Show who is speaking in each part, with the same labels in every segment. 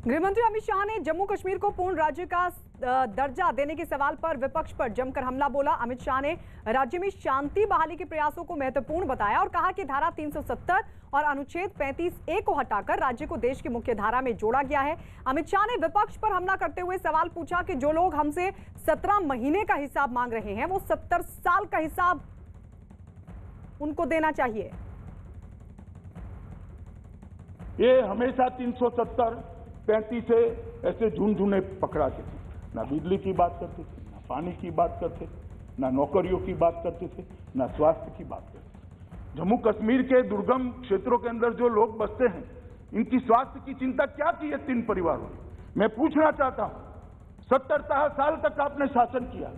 Speaker 1: गृहमंत्री अमित शाह ने जम्मू कश्मीर को पूर्ण राज्य का दर्जा देने के सवाल पर विपक्ष पर जमकर हमला बोला। अमित शाह ने राज्य में शांति बहाली के प्रयासों को महत्वपूर्ण बताया और कहा कि धारा 370 और अनुच्छेद 35A को हटाकर राज्य को देश की मुख्य धारा में जोड़ा गया है। अमित शाह ने विपक्ष पर हमला करते हुए सवाल पूछा कि जो लोग हमसे 17 महीने का हिसाब मांग रहे हैं वो 70 साल का हिसाब उनको देना चाहिए।
Speaker 2: ये हमेशा 370 35 से ऐसे झुनझुने पकड़ाते थे, ना बिजली की बात करते थे, ना पानी की बात करते थे, ना नौकरियों की बात करते थे, ना स्वास्थ्य की बात करते थे। जम्मू कश्मीर के दुर्गम क्षेत्रों के अंदर जो लोग बसते हैं, इनकी स्वास्थ्य की चिंता क्या की है 3 परिवारों ने? मैं पूछना चाहता हूं, 70 साल तक आपने शासन किया,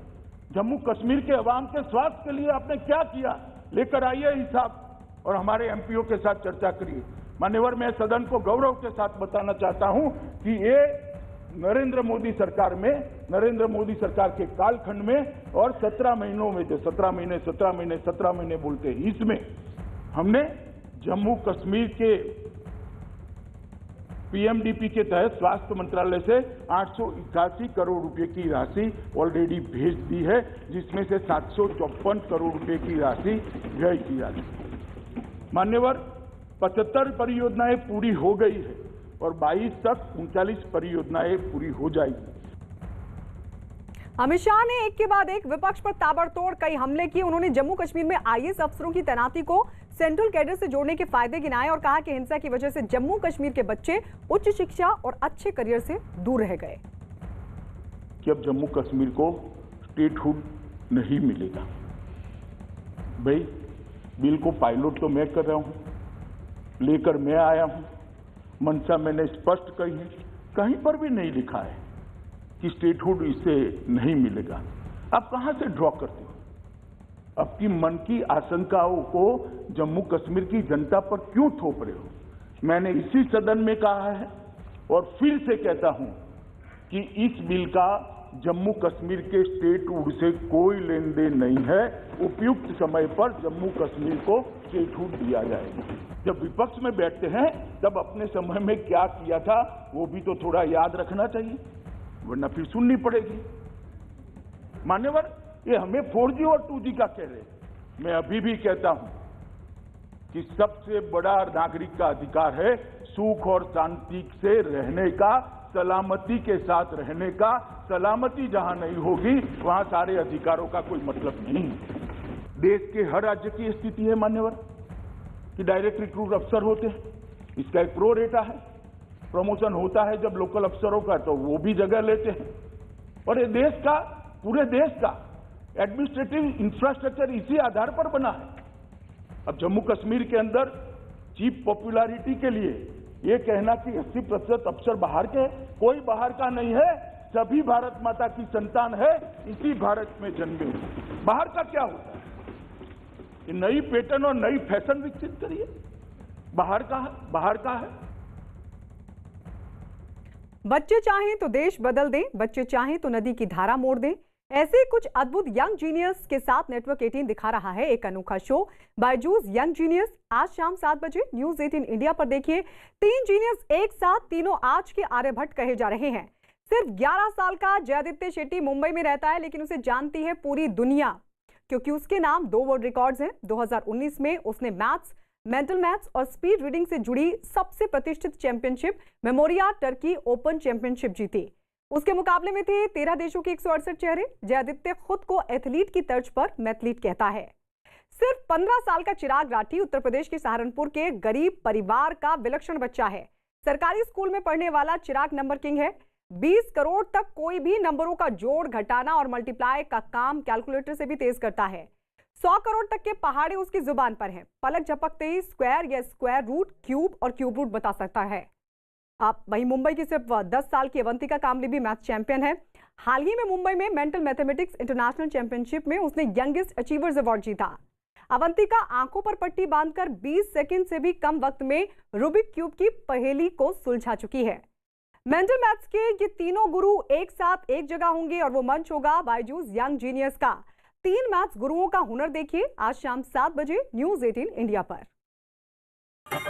Speaker 2: जम्मू कश्मीर के अवाम के स्वास्थ्य के लिए आपने क्या किया? लेकर आइए हिसाब और हमारे एमपीओ के साथ चर्चा करिए। मान्यवर, मैं सदन को गौरव के साथ बताना चाहता हूं कि ये नरेंद्र मोदी सरकार में, नरेंद्र मोदी सरकार के कालखंड में और 17 महीनों में, जो 17 महीने बोलते हैं, इसमें हमने जम्मू कश्मीर के पीएमडीपी के तहत स्वास्थ्य मंत्रालय से 881 करोड़ रुपए की राशि ऑलरेडी भेज दी है, जिसमें से 754 करोड़ रुपए की राशि व्यय की जाती है। मान्यवर, 75 परियोजनाएं पूरी हो गई है और 22 तक 39 परियोजनाएं पूरी हो जाएगी।
Speaker 1: अमित शाह ने एक के बाद एक विपक्ष पर ताबड़तोड़ कई हमले किए। उन्होंने जम्मू कश्मीर में आईएएस अफसरों की तैनाती को सेंट्रल कैडर से जोड़ने के फायदे गिनाए और कहा कि हिंसा की वजह से जम्मू कश्मीर के बच्चे उच्च शिक्षा और अच्छे करियर से दूर रह गए।
Speaker 2: कि अब जम्मू कश्मीर को स्टेटहुड नहीं मिलेगा। भाई, बिल को पायलट तो मैं कर रहा हूं, लेकर मैं आया हूं, मंशा मैंने स्पष्ट कही है, कहीं पर भी नहीं लिखा है कि स्टेटहुड इससे नहीं मिलेगा। आप कहां से ड्रॉ करते हो? आपकी मन की आशंकाओं को जम्मू कश्मीर की जनता पर क्यों थोप रहे हो? मैंने इसी सदन में कहा है और फिर से कहता हूं कि इस बिल का जम्मू कश्मीर के स्टेटहुड से कोई लेन देन नहीं है। उपयुक्त समय पर जम्मू कश्मीर को स्टेटहुड दिया जाएगा। जब विपक्ष में बैठते हैं तब अपने समय में क्या किया था वो भी तो थोड़ा याद रखना चाहिए, वरना फिर सुननी पड़ेगी। मान्यवर, ये हमें 4G और 2G का कह रहे। मैं अभी भी कहता हूं कि सबसे बड़ा नागरिक का अधिकार है सुख और शांति से रहने का, सलामती के साथ रहने का। सलामती जहां नहीं होगी वहां सारे अधिकारों का कोई मतलब नहीं। देश के हर राज्य की स्थिति है मान्यवर कि डायरेक्ट रिक्रूट अफसर होते हैं, इसका एक प्रो रेटा है। प्रमोशन होता है जब लोकल अफसरों का, तो वो भी जगह लेते हैं। और ये देश का, पूरे देश का एडमिनिस्ट्रेटिव इंफ्रास्ट्रक्चर इसी आधार पर बना है। अब जम्मू कश्मीर के अंदर चीप पॉपुलैरिटी के लिए ये कहना कि 80% अफसर बाहर के, कोई बाहर का नहीं है, सभी भारत माता की संतान है, इसी भारत में जन्मे। बाहर का क्या होता है? ये नई पैटर्न और नई फैशन विकसित करिए। बाहर का है, बाहर का है।
Speaker 1: बच्चे चाहें तो देश बदल दें, बच्चे चाहें तो नदी की धारा मोड़ दें। ऐसे कुछ अद्भुत यंग जीनियस के साथ नेटवर्क 18 दिखा रहा है एक अनोखा शो, बायजूस यंग जीनियस। आज शाम 7 बजे न्यूज 18 इंडिया पर देखिए। 3 जीनियस एक साथ, तीनों आज के आर्यभट्ट कहे जा रहे हैं। सिर्फ 11 साल का जयादित्य शेट्टी मुंबई में रहता है, लेकिन उसे जानती है पूरी दुनिया, क्योंकि उसके नाम 2 वर्ल्ड रिकॉर्ड्स हैं। 2019 में उसने मैथ्स, मेंटल मैथ्स और स्पीड रीडिंग से जुड़ी सबसे प्रतिष्ठित championship memorial Turkey open championship जीती। उसके मुकाबले में थे 13 देशों के 168 चेहरे। जयादित्य खुद को एथलीट की तर्ज पर मैथलीट कहता है। सिर्फ 15 साल का चिराग राठी उत्तर प्रदेश के सहारनपुर के गरीब परिवार का विलक्षण बच्चा है। सरकारी स्कूल में पढ़ने वाला चिराग नंबर किंग है। 20 करोड़ तक कोई भी नंबरों का जोड़, घटाना और मल्टीप्लाई का काम कैलकुलेटर से भी तेज करता है। 100 करोड़ तक के पहाड़े उसकी जुबान पर हैं। पलक झपकते ही स्क्वायर या स्क्वायर रूट, क्यूब और क्यूब रूट बता सकता है। आप वहीं मुंबई की सिर्फ 10 साल की अवंतिका कामली भी मैथ चैंपियन है। हाल ही में मुंबई में मेंटल मैथमेटिक्स इंटरनेशनल चैंपियनशिप में उसने यंगेस्ट अचीवर्स अवार्ड जीता। अवंतिका आंखों पर पट्टी बांधकर 20 सेकंड से भी कम वक्त में रूबिक क्यूब की पहेली को सुलझा चुकी है। मेंटल मैथ्स के ये तीनों गुरु एक साथ एक जगह होंगे और वो मंच होगा बायजूस यंग जीनियस का। 3 मैथ्स गुरुओं का हुनर देखिए आज शाम 7 बजे न्यूज 18 इंडिया पर।